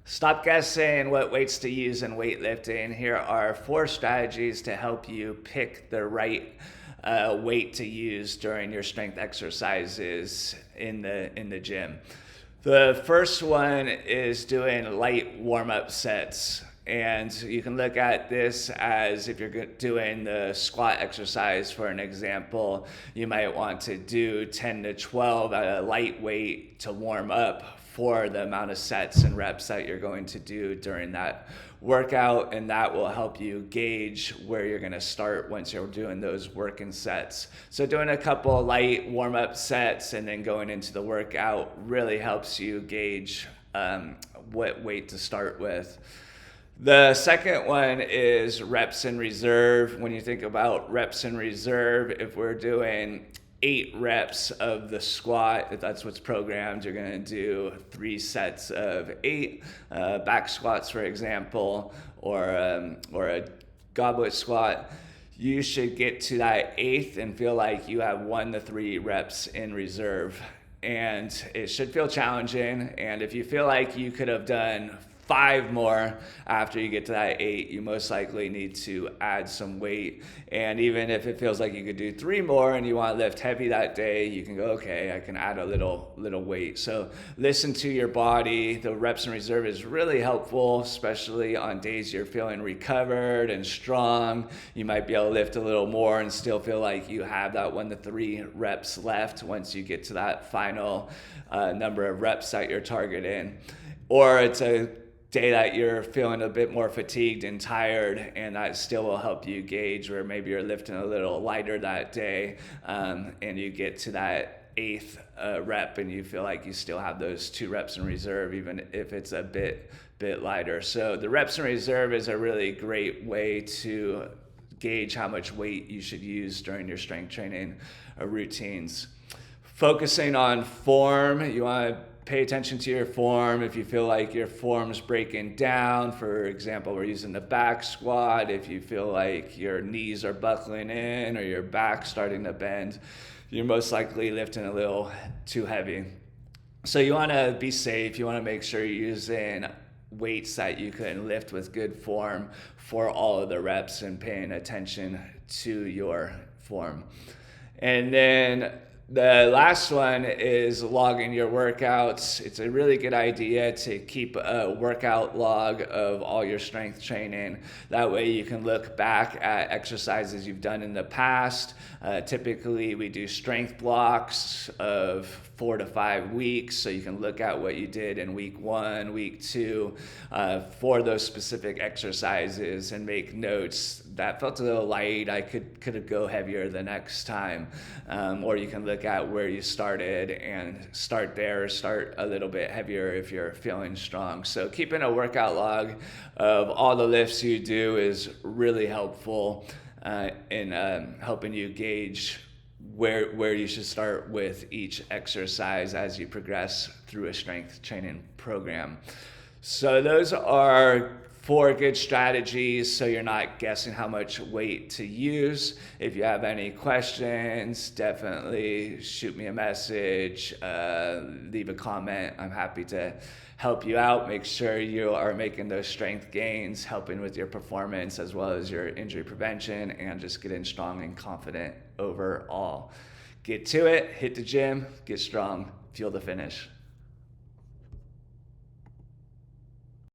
Stop guessing what weights to use in weightlifting. Here are 4 strategies to help you pick the right weight to use during your strength exercises in the gym. The first one is doing light warm-up sets. And you can look at this as if you're doing the squat exercise, for an example, you might want to do 10 to 12 at a light weight to warm up for the amount of sets and reps that you're going to do during that workout, and that will help you gauge where you're going to start once you're doing those working sets. So doing a couple light warm-up sets and then going into the workout really helps you gauge what weight to start with. The second one is reps in reserve. When you think about reps in reserve, if we're doing 8 reps of the squat, if that's what's programmed, you're going to do 3 sets of 8 back squats, for example, or a goblet squat. You should get to that 8th and feel like you have 1 to 3 reps in reserve. And it should feel challenging. And if you feel like you could have done 5 more after you get to that 8, you most likely need to add some weight. And even if it feels like you could do 3 more and you want to lift heavy that day, you can go, okay, I can add a little weight. So listen to your body. The reps in reserve is really helpful, especially on days you're feeling recovered and strong. You might be able to lift a little more and still feel like you have that 1 to 3 reps left once you get to that final number of reps that you're targeting. Or it's a day that you're feeling a bit more fatigued and tired, and that still will help you gauge where maybe you're lifting a little lighter that day, and you get to that 8th rep and you feel like you still have those 2 reps in reserve, even if it's a bit lighter. So the reps in reserve is a really great way to gauge how much weight you should use during your strength training routines. Focusing on form, you want to pay attention to your form. If you feel like your form's breaking down, for example, we're using the back squat. If you feel like your knees are buckling in or your back's starting to bend, you're most likely lifting a little too heavy. So you want to be safe. You want to make sure you're using weights that you can lift with good form for all of the reps and paying attention to your form. And then the last one is logging your workouts. It's a really good idea to keep a workout log of all your strength training. That way you can look back at exercises you've done in the past. Typically we do strength blocks of 4 to 5 weeks, so you can look at what you did in week 1, week 2 for those specific exercises and make notes. That felt a little light, I could go heavier the next time. Or you can look at where you started and start there, start a little bit heavier if you're feeling strong. So keeping a workout log of all the lifts you do is really helpful in helping you gauge where you should start with each exercise as you progress through a strength training program. So those are 4 good strategies so you're not guessing how much weight to use. If you have any questions, definitely shoot me a message, leave a comment. I'm happy to help you out. Make sure you are making those strength gains, helping with your performance as well as your injury prevention, and just getting strong and confident overall. Get to it, hit the gym, get strong, fuel the finish.